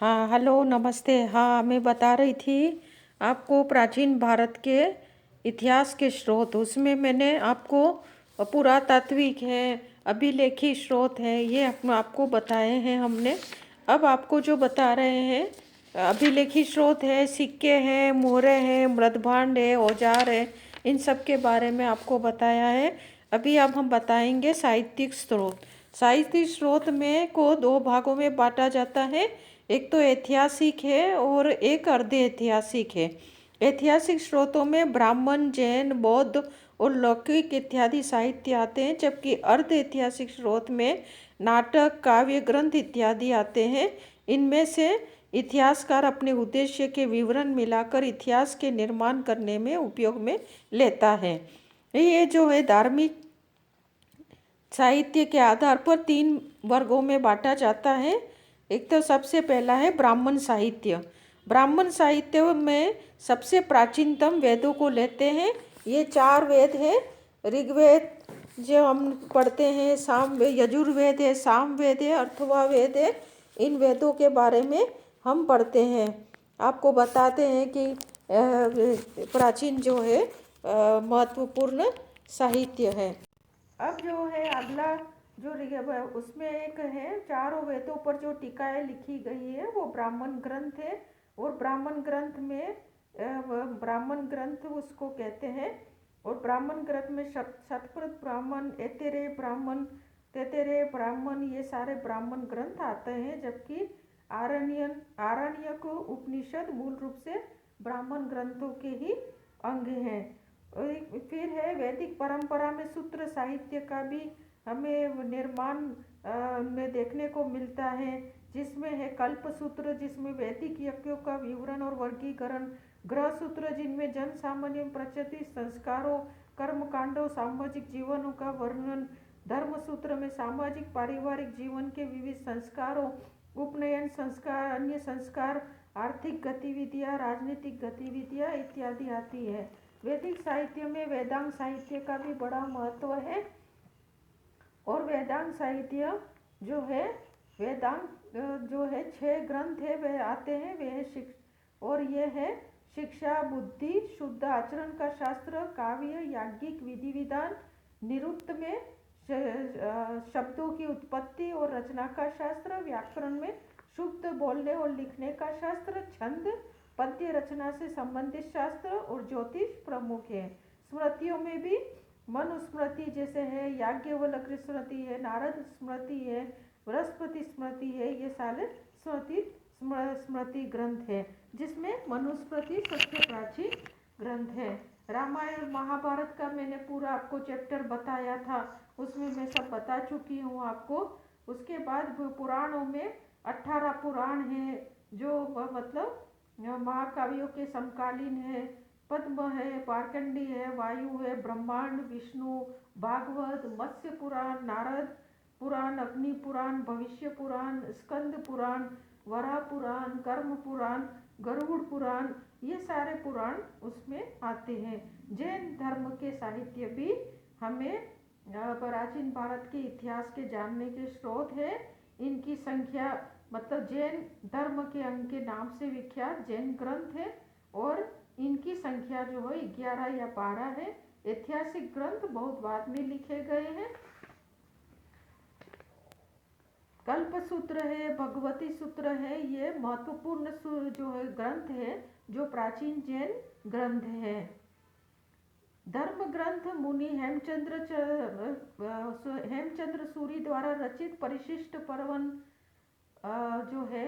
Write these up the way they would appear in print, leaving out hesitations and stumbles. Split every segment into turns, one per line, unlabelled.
हाँ, हेलो, नमस्ते। हाँ, मैं बता रही थी आपको प्राचीन भारत के इतिहास के स्रोत। उसमें मैंने आपको पुरातात्विक है, अभिलेखी स्रोत है, ये आपको बताए हैं हमने। अब आपको जो बता रहे हैं, अभिलेखी स्रोत है, सिक्के हैं, मोहरें हैं, मृदभांड है, औजार है, इन सब के बारे में आपको बताया है। अभी अब हम बताएंगे साहित्यिक स्रोत। साहित्यिक स्रोत में को दो भागों में बांटा जाता है। एक तो ऐतिहासिक है और एक अर्ध ऐतिहासिक है। ऐतिहासिक स्रोतों में ब्राह्मण, जैन, बौद्ध और लौकिक इत्यादि साहित्य आते हैं, जबकि अर्ध ऐतिहासिक स्रोत में नाटक, काव्य ग्रंथ इत्यादि आते हैं। इनमें से इतिहासकार अपने उद्देश्य के विवरण मिलाकर इतिहास के निर्माण करने में उपयोग में लेता है। ये जो है धार्मिक साहित्य के आधार पर तीन वर्गों में बांटा जाता है। एक तो सबसे पहला है ब्राह्मण साहित्य। ब्राह्मण साहित्य में सबसे प्राचीनतम वेदों को लेते हैं। ये चार वेद हैं। ऋग्वेद जो हम पढ़ते हैं, यजुर्वेद है, सामवेद है, अथर्ववेद है। इन वेदों के बारे में हम पढ़ते हैं। आपको बताते हैं कि प्राचीन जो है महत्वपूर्ण साहित्य है। अब जो है अगला जो उसमें एक है, चारों वेदों पर जो टीकाएं लिखी गई है वो ब्राह्मण ग्रंथ है। और ब्राह्मण ग्रंथ में ब्राह्मण ग्रंथ उसको कहते हैं। और ब्राह्मण ग्रंथ में शतपथ ब्राह्मण, ऐतरेय ब्राह्मण, तैतरेय ब्राह्मण, ये सारे ब्राह्मण ग्रंथ आते हैं। जबकि आरण्यक उपनिषद मूल रूप से ब्राह्मण ग्रंथों के ही अंग हैं। फिर है वैदिक परंपरा में सूत्र साहित्य का भी हमें निर्माण में देखने को मिलता है, जिसमें है कल्प सूत्र, जिसमें वैदिक यज्ञों का विवरण और वर्गीकरण, ग्रह सूत्र जिनमें जन सामान्य प्रचलित संस्कारों, कर्म कांडों, सामाजिक जीवनों का वर्णन, धर्म सूत्र में सामाजिक पारिवारिक जीवन के विविध संस्कारों, उपनयन संस्कार, अन्य संस्कार, आर्थिक गतिविधियाँ, राजनीतिक गतिविधियाँ इत्यादि आती है। वैदिक साहित्य में वेदांग साहित्य का भी बड़ा महत्व है। और वेदांग साहित्य जो है, वेदांग जो है 6 ग्रंथ है वे आते हैं। वे है और ये है शिक्षा, बुद्धि, शुद्ध आचरण का शास्त्र, काव्य, याज्ञिक विधि विधान, निरुक्त में शब्दों की उत्पत्ति और रचना का शास्त्र, व्याकरण में शुद्ध बोलने और लिखने का शास्त्र, छंद, पद्य रचना से संबंधित शास्त्र और ज्योतिष प्रमुख है। स्मृतियों में भी मनुस्मृति जैसे है, याज्ञवल्क्य स्मृति है, नारद स्मृति है, बृहस्पति स्मृति है, ये सारे स्मृति ग्रंथ है, जिसमें मनुस्मृति सबसे प्राचीन ग्रंथ है। रामायण महाभारत का मैंने पूरा आपको चैप्टर बताया था, उसमें मैं सब बता चुकी हूँ आपको। उसके बाद पुराणों में 18 पुराण हैं, जो मतलब महाकाव्यों के समकालीन है। पद्म है, पार्कंडी है, वायु है, ब्रह्मांड, विष्णु, भागवत, मत्स्य पुराण, नारद पुराण, अग्नि पुराण, भविष्य पुराण, स्कंद पुराण, वराह पुराण, कर्म पुराण, गरुड़ पुराण, ये सारे पुराण उसमें आते हैं। जैन धर्म के साहित्य भी हमें प्राचीन भारत के इतिहास के जानने के स्रोत है। इनकी संख्या मतलब जैन धर्म के अंग के नाम से विख्यात जैन ग्रंथ है, और इनकी संख्या जो है 11 या 12 है। ऐतिहासिक ग्रंथ बहुत बाद में लिखे गए हैं। कल्प सूत्र है, भगवती सूत्र है, ये महत्वपूर्ण जो है ग्रंथ है, जो प्राचीन जैन ग्रंथ है। धर्म ग्रंथ मुनि हेमचंद्र सूरी द्वारा रचित परिशिष्ट पर्वन जो है,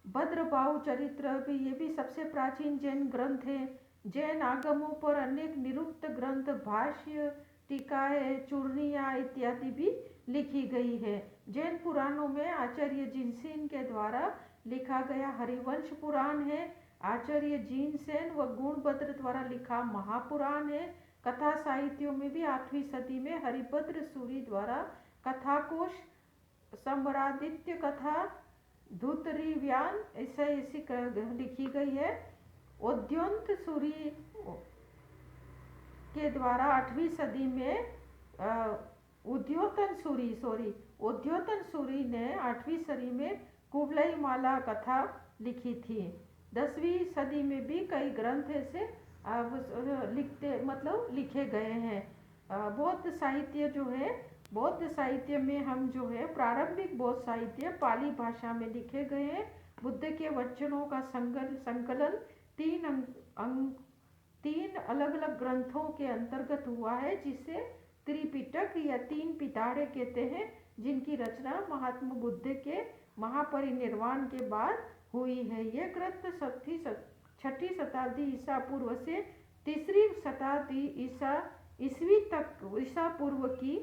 भद्रबाहु चरित्र भी, ये भी सबसे प्राचीन जैन ग्रंथ है। जैन आगमों पर अनेक निरुक्त ग्रंथ, भाष्य, टीकाएं, चूर्णियाँ इत्यादि भी लिखी गई है। जैन पुराणों में आचार्य जिनसेन के द्वारा लिखा गया हरिवंश पुराण है, आचार्य जीनसेन व गुणभद्र द्वारा लिखा महापुराण है। कथा साहित्यों में भी 8वीं सदी में हरिभद्र सूरी द्वारा कथाकोश, सम्रादित्य कथा, धूतरीव्यान ऐसे लिखी गई है। उद्योत सूरी के द्वारा 8वीं सदी में उद्योतन सूरी ने 8वीं सदी में कुवलई माला कथा लिखी थी। 10वीं सदी में भी कई ग्रंथ ऐसे लिखे गए हैं। बौद्ध साहित्य जो है, बौद्ध साहित्य में हम जो है प्रारंभिक बौद्ध साहित्य पाली भाषा में लिखे गए हैं। बुद्ध के वचनों का संकलन तीन अलग अलग ग्रंथों के अंतर्गत हुआ है, जिसे त्रिपिटक या तीन पिटारे कहते हैं, जिनकी रचना महात्मा बुद्ध के महापरिनिर्वाण के बाद हुई है। ये ग्रंथ छठी शताब्दी ईसा पूर्व से तीसरी शताब्दी ईस्वी तक ईसा पूर्व की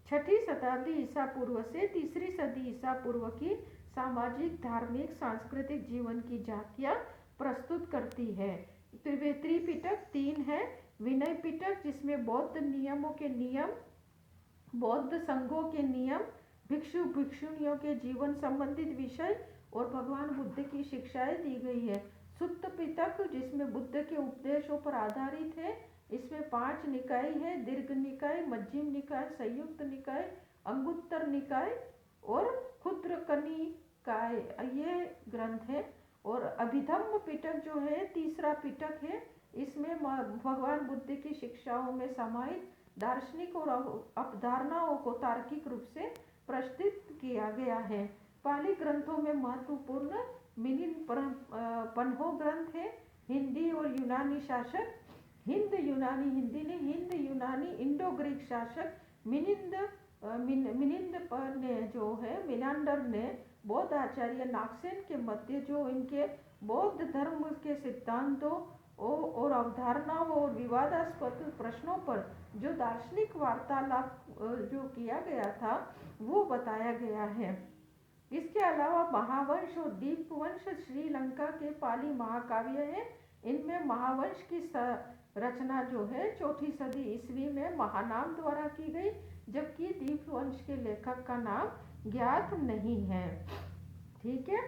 छठी शताब्दी ईसा पूर्व से तीसरी सदी ईसा पूर्व की सामाजिक, धार्मिक, सांस्कृतिक जीवन की झांकियाँ प्रस्तुत करती है। त्रिपिटक तीन है। विनय पिटक, जिसमें बौद्ध नियमों के नियम, बौद्ध संघों के नियम, भिक्षु भिक्षुणियों के जीवन संबंधित विषय और भगवान बुद्ध की शिक्षाएं दी गई है। सुत्त पिटक, जिसमें बुद्ध के उपदेशों पर आधारित है। इसमें 5 निकाय है: दीर्घ निकाय, मध्यम निकाय, संयुक्त निकाय, अंगुत्तर निकाय और क्षुद्र निकाय, ये ग्रंथ है। और अभिधम्म पिटक जो है तीसरा पिटक है। इसमें भगवान बुद्ध की शिक्षाओं में समाहित दार्शनिक और अवधारणाओं को तार्किक रूप से प्रस्तुत किया गया है। पाली ग्रंथों में महत्वपूर्ण मिलिंद पन्हो ग्रंथ है। हिंदी और यूनानी शासक हिंद यूनानी इंडो ग्रीक शासक मिनांडर ने बौद्ध आचार्य नागसेन के मध्य जो इनके बौद्ध धर्म के सिद्धांतों और अवधारणाओं और विवादास्पद प्रश्नों पर जो दार्शनिक वार्तालाप जो किया गया था वो बताया गया है। इसके अलावा महावंश और दीपवंश श्रीलंका के पाली महाकाव्य है। इनमें महावंश की रचना जो है चौथी सदी ईस्वी में महानाम द्वारा की गई, जबकि दीपवंश के लेखक का नाम ज्ञात नहीं है। ठीक है।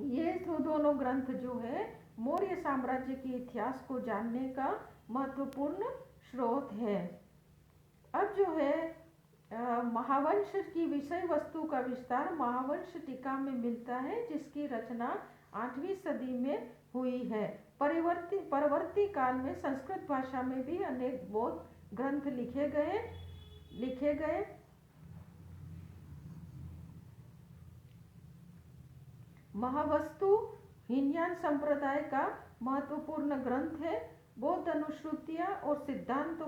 ये तो दोनों ग्रंथ जो है मौर्य साम्राज्य के इतिहास को जानने का महत्वपूर्ण स्रोत है। अब जो है महावंश की विषय वस्तु का विस्तार महावंश टीका में मिलता है, जिसकी रचना 8वीं सदी में हुई है। परवर्ती काल में संस्कृत भाषा में भी अनेक बौद्ध ग्रंथ लिखे गए। महावस्तु हीनयान संप्रदाय का महत्वपूर्ण ग्रंथ है। बौद्ध अनुश्रुतियाँ और सिद्धांतों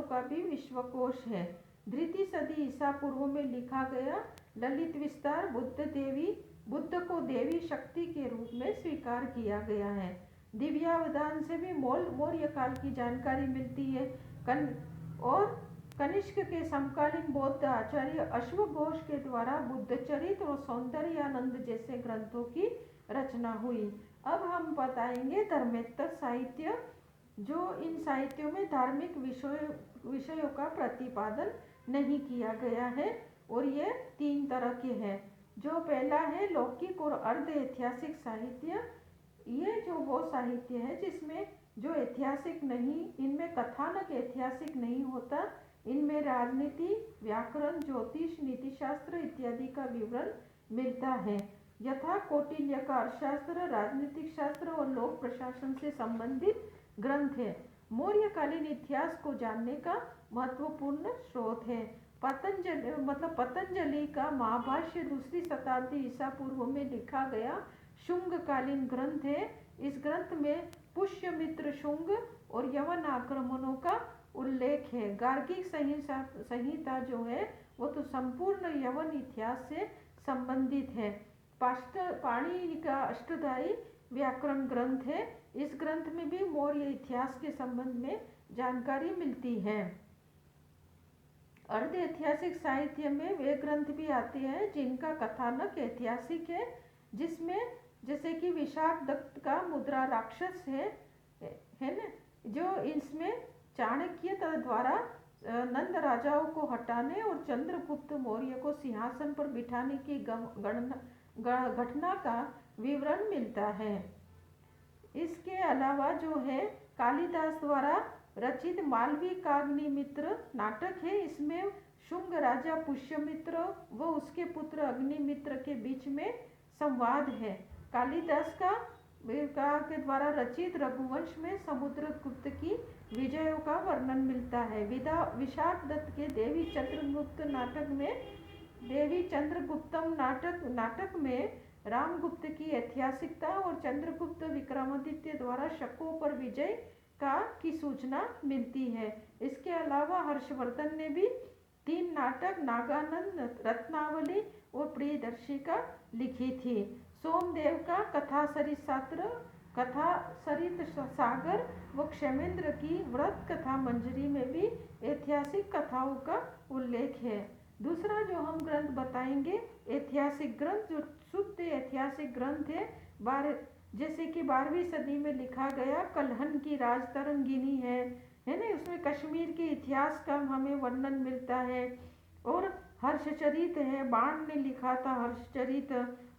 का भी विश्वकोश है। द्वितीय सदी ईसा पूर्व में लिखा गया ललित विस्तार बुद्ध को देवी शक्ति के रूप में स्वीकार किया गया है। दिव्यावधान से भी मौर्य काल की जानकारी मिलती है। कनिष्क के समकालीन बौद्ध आचार्य अश्वघोष के द्वारा बुद्ध चरित्र और सौंदर्यानंद जैसे ग्रंथों की रचना हुई। अब हम बताएंगे धर्मेतर साहित्य, जो इन साहित्यों में धार्मिक विषयों का प्रतिपादन नहीं किया गया है, और ये 3 तरह के हैं। जो पहला है लौकिक और अर्ध ऐतिहासिक साहित्य। ये जो वो साहित्य है जिसमें जो ऐतिहासिक नहीं, इनमें कथानक ऐतिहासिक नहीं होता। इनमें राजनीति, व्याकरण, ज्योतिष, नीतिशास्त्र इत्यादि का विवरण मिलता है। यथा कौटिल्य का अर्थशास्त्र, राजनीतिक शास्त्र और लोक प्रशासन से संबंधित ग्रंथ है। मौर्यकालीन इतिहास को जानने का महत्वपूर्ण स्रोत है। पतंजलि का महाभाष्य 2री शताब्दी ईसा पूर्व में लिखा गया शुंगकालीन ग्रंथ है। इस ग्रंथ में पुष्यमित्र शुंग और यवन आक्रमणों का उल्लेख है। गार्गिक संहिता जो है वो तो संपूर्ण यवन इतिहास से संबंधित है। पाणिनि का अष्टधाई व्याकरण ग्रंथ है। इस ग्रंथ में भी मौर्य इतिहास के संबंध में जानकारी मिलती है। अर्ध ऐतिहासिक साहित्य में वे ग्रंथ भी आते हैं जिनका कथानक ऐतिहासिक है, जिसमें जैसे कि विशाख दत्त का मुद्रा राक्षस है ना, जो इसमें चाणक्य द्वारा नंद राजाओं को हटाने और चंद्रगुप्त मौर्य को सिंहासन पर बिठाने की घटना का विवरण मिलता है। इसके अलावा जो है कालिदास द्वारा रचित मालवी काग्निमित्र नाटक है। इसमें शुंग राजा पुष्यमित्र व उसके पुत्र अग्निमित्र के बीच में संवाद है। कालिदास के द्वारा रचित रघुवंश में समुद्रगुप्त की विजयों का वर्णन मिलता है। विशाख दत्त के देवी चंद्रगुप्तम नाटक में रामगुप्त की ऐतिहासिकता और चंद्रगुप्त विक्रमादित्य द्वारा शकों पर विजय की सूचना मिलती है। इसके अलावा हर्षवर्धन ने भी 3 नाटक नागानंद, रत्नावली और प्रियदर्शिका लिखी थी। सोमदेव का कथा सरित सागर व क्षेमेंद्र की व्रत कथा मंजरी में भी ऐतिहासिक कथाओं का उल्लेख है। दूसरा जो हम ग्रंथ बताएंगे ऐतिहासिक ग्रंथ, जो शुद्ध ऐतिहासिक ग्रंथ है, जैसे कि 12वीं सदी में लिखा गया कल्हन की राजतरंगिणी है ना, उसमें कश्मीर के इतिहास का हमें वर्णन मिलता है। और हर्षचरित है, बाण ने लिखा था हर्षचरित,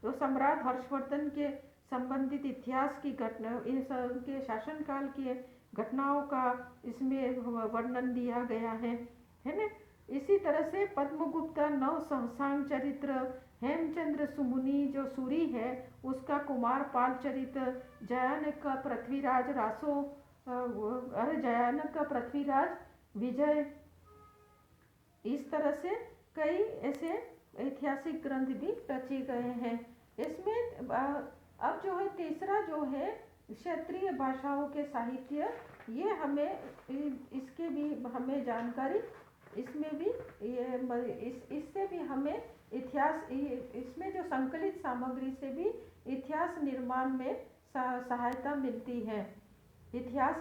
तो सम्राट हर्षवर्धन के संबंधित इतिहास की घटना, इनके शासनकाल की घटनाओं का इसमें वर्णन दिया गया है ना। इसी तरह से पद्मगुप्ता नव सहसांग चरित्र, हेमचंद्र सुमुनि जो सूरी है उसका कुमार पाल चरित, जयानक का पृथ्वीराज रासो, जयानक का पृथ्वीराज विजय, इस तरह से कई ऐसे ऐतिहासिक ग्रंथ भी रचे गए हैं। इसमें अब जो है तीसरा जो है क्षेत्रीय भाषाओं के साहित्य, ये हमें इसके भी हमें जानकारी, इसमें भी इससे भी हमें इतिहास, इसमें जो संकलित सामग्री से भी इतिहास निर्माण में सहायता मिलती है। इतिहास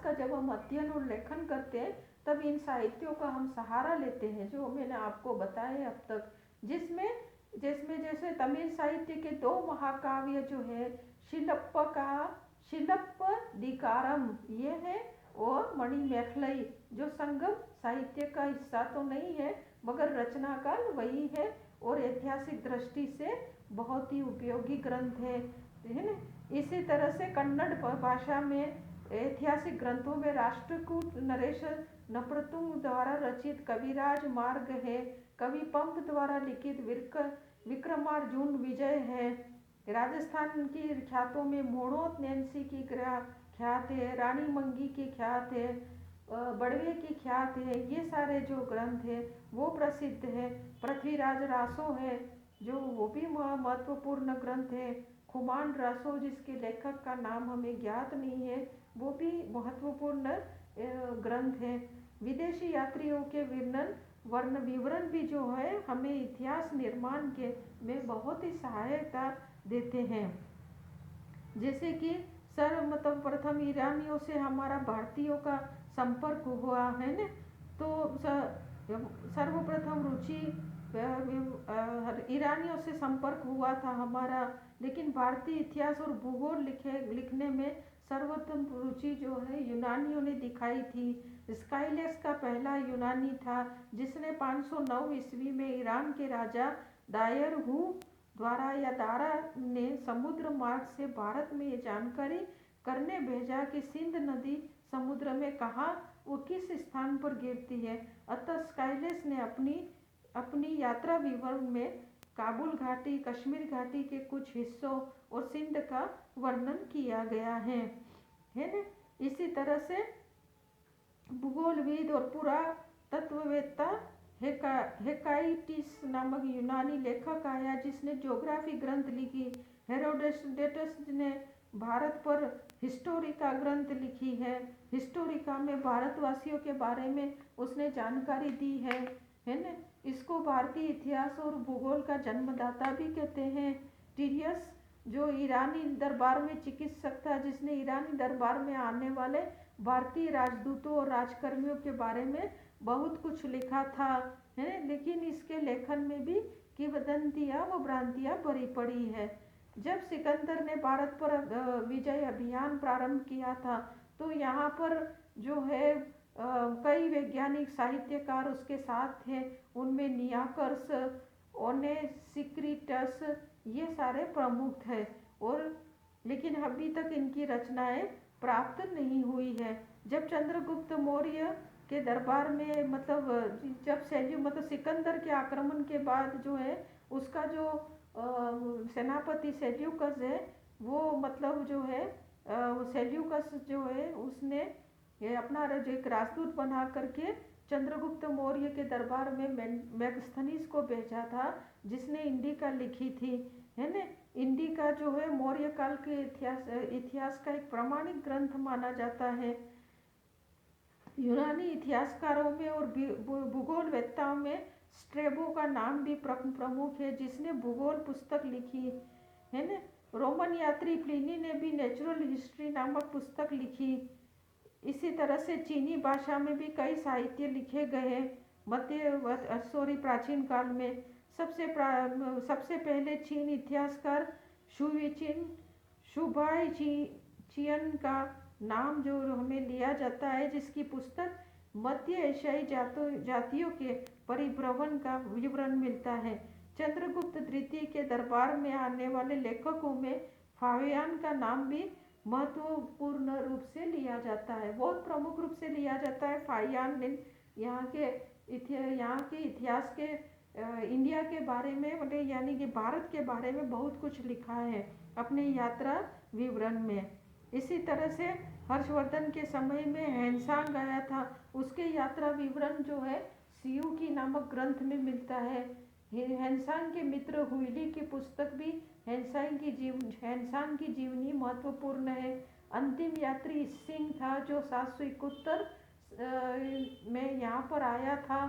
का जब हम अध्ययन और लेखन करते हैं तब इन साहित्यों का हम सहारा लेते हैं, जो मैंने आपको बताए अब तक, जिसमें जैसे तमिल साहित्य के 2 महाकाव्य जो है शिलप्पदिकारम ये है, और मणिमेखलाई जो संगम साहित्य का हिस्सा तो नहीं है मगर रचनाकाल वही है और ऐतिहासिक दृष्टि से बहुत ही उपयोगी ग्रंथ है ना। इसी तरह से कन्नड़ भाषा में ऐतिहासिक ग्रंथों में राष्ट्रकूट नरेश नप्रतुंग द्वारा रचित कविराज मार्ग है, कवि पंप द्वारा लिखित विक्रमार्जुन विजय है। राजस्थान की ख्यातों में मोड़ोत नैन्सी की ख्यात है, रानी मंगी की ख्यात है, बड़वे की ख्यात है। ये सारे जो ग्रंथ है वो प्रसिद्ध है। पृथ्वीराज रासो है जो वो भी महत्वपूर्ण ग्रंथ है। खुमान रासो जिसके लेखक का नाम हमें ज्ञात नहीं है, वो भी महत्वपूर्ण ग्रंथ है। विदेशी यात्रियों के विवरण भी जो है हमें इतिहास निर्माण के में बहुत ही सहायता देते हैं। जैसे कि सर्वप्रथम ईरानियों से हमारा भारतीयों का संपर्क हुआ है ना, तो सर्वप्रथम ईरानियों से संपर्क हुआ था हमारा, लेकिन भारतीय इतिहास और भूगोल लिखने में सर्वोत्तम रुचि जो है यूनानियों ने दिखाई थी। स्काइलेस का पहला यूनानी था जिसने 509 ईस्वी में ईरान के राजा दायर दारा ने समुद्र मार्ग से भारत में ये जानकारी करने भेजा कि सिंध नदी समुद्र में कहाँ वो किस स्थान पर गिरती है। अतः स्काइलेस ने अपनी यात्रा विवरण में काबुल घाटी, कश्मीर घाटी के कुछ हिस्सों और सिंध का वर्णन किया गया है ना। इसी तरह से भूगोलविद और पुरातत्ववेत्ता हेकाइटिस नामक यूनानी लेखक आया जिसने ज्योग्राफी ग्रंथ लिखी। हेरोडेटस ने भारत पर हिस्टोरिका ग्रंथ लिखी है। हिस्टोरिका में भारतवासियों के बारे में उसने जानकारी दी है ना। इसको भारतीय इतिहास और भूगोल का जन्मदाता भी कहते हैं। टीरियस जो ईरानी दरबार में चिकित्सक था, जिसने ईरानी दरबार में आने वाले भारतीय राजदूतों और राजकर्मियों के बारे में बहुत कुछ लिखा था है, लेकिन इसके लेखन में भी किंवदंतियां व भ्रांतियां भरी पड़ी है। जब सिकंदर ने भारत पर विजय अभियान प्रारंभ किया था तो यहाँ पर जो है कई वैज्ञानिक साहित्यकार उसके साथ थे। उनमें नियाकर्स, ओनेसिक्रिटस ये सारे प्रमुख थे, और लेकिन अभी तक इनकी रचनाएं प्राप्त नहीं हुई है। जब चंद्रगुप्त मौर्य के दरबार में, मतलब जब मतलब सिकंदर के आक्रमण के बाद जो है उसका जो सेनापति सेल्यूकस है, वो मतलब जो है वो सेल्यूकस जो है उसने ये अपना जो एक राजदूत बना करके चंद्रगुप्त मौर्य के दरबार में मैगस्थनीज को भेजा था, जिसने इंडिका लिखी थी, है ना। इंडिका जो है मौर्य काल के इतिहास का एक प्रमाणिक ग्रंथ माना जाता है। यूनानी इतिहासकारों में और भूगोलवेत्ताओं में स्ट्रेबो का नाम भी प्रमुख है, जिसने भूगोल पुस्तक लिखी, है ना। रोमन यात्री प्लिनी ने भी नेचुरल हिस्ट्री नामक पुस्तक लिखी। इसी तरह से चीनी भाषा में भी कई साहित्य लिखे गए प्राचीन काल में। सबसे पहले चीन इतिहासकार शुविचिन शुभाई चियन का नाम जो हमें लिया जाता है, जिसकी पुस्तक मध्य एशियाई जातियों के परिभ्रमण का विवरण मिलता है। चंद्रगुप्त द्वितीय के दरबार में आने वाले लेखकों में फाहियान का नाम भी महत्वपूर्ण रूप से लिया जाता है, बहुत प्रमुख रूप से लिया जाता है। फाहियान ने यहाँ के इतिहास के इंडिया के बारे में, मतलब यानी कि भारत के बारे में बहुत कुछ लिखा है अपने यात्रा विवरण में। इसी तरह से हर्षवर्धन के समय में हैंसांग आया था, उसके यात्रा विवरण जो है सियुकी नामक ग्रंथ में मिलता है। हैंसांग के मित्र हुइली की पुस्तक भी हैंसांग की जीवनी महत्वपूर्ण है। अंतिम यात्री सिंह था, जो 771 में यहाँ पर आया था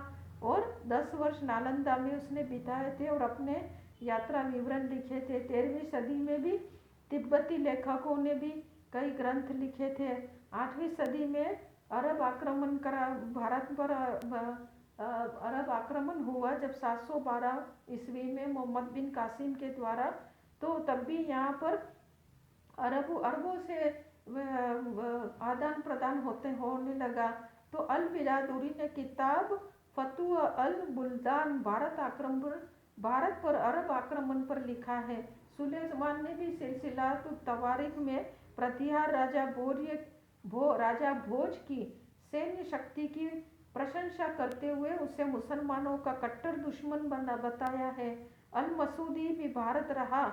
और 10 वर्ष नालंदा में उसने बिताए थे और अपने यात्रा विवरण लिखे थे। 13वीं सदी में भी तिब्बती लेखकों ने भी कई ग्रंथ लिखे थे। 8वीं सदी में अरब आक्रमण करा भारत पर अरब आक्रमण हुआ जब 712 ईस्वी में मोहम्मद बिन कासिम के द्वारा, तो तब भी यहाँ पर अरबों से आदान प्रदान होने लगा। तो अल बिरादूरी ने किताब फतुह अल बुल्दान भारत पर अरब आक्रमण पर लिखा है। सुलेमान ने भी सिलसिलात तवारीख में प्रतिहार राजा भोज की सैन्य शक्ति की प्रशंसा करते हुए उसे मुसलमानों का कट्टर दुश्मन बताया है। अल मसूदी भी भारत रहा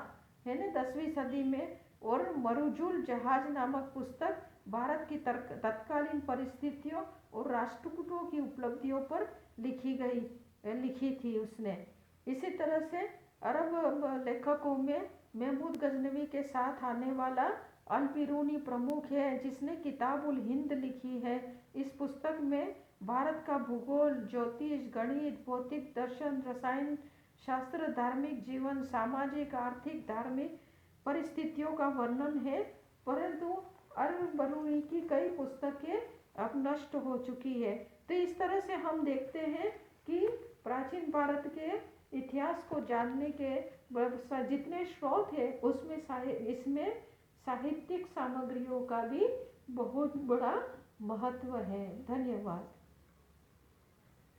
है ना 10वीं सदी में, और मरुजुल जहाज नामक पुस्तक भारत की तत्कालीन परिस्थितियों और राष्ट्रकूटों की उपलब्धियों पर लिखी थी उसने। इसी तरह से अरब लेखकों में महमूद गजनवी के साथ आने वाला अल बिरूनी प्रमुख है, जिसने किताबुल हिंद लिखी है। इस पुस्तक में भारत का भूगोल, ज्योतिष, गणित, भौतिक दर्शन, रसायन शास्त्र, धार्मिक जीवन, सामाजिक, आर्थिक, धार्मिक परिस्थितियों का वर्णन है। परंतु अल बिरूनी की कई पुस्तकें अब नष्ट हो चुकी है। तो इस तरह से हम देखते हैं कि प्राचीन भारत के इतिहास को जानने के जितने स्रोत है उसमें इसमें साहित्यिक सामग्रियों का भी बहुत बड़ा महत्व है। धन्यवाद।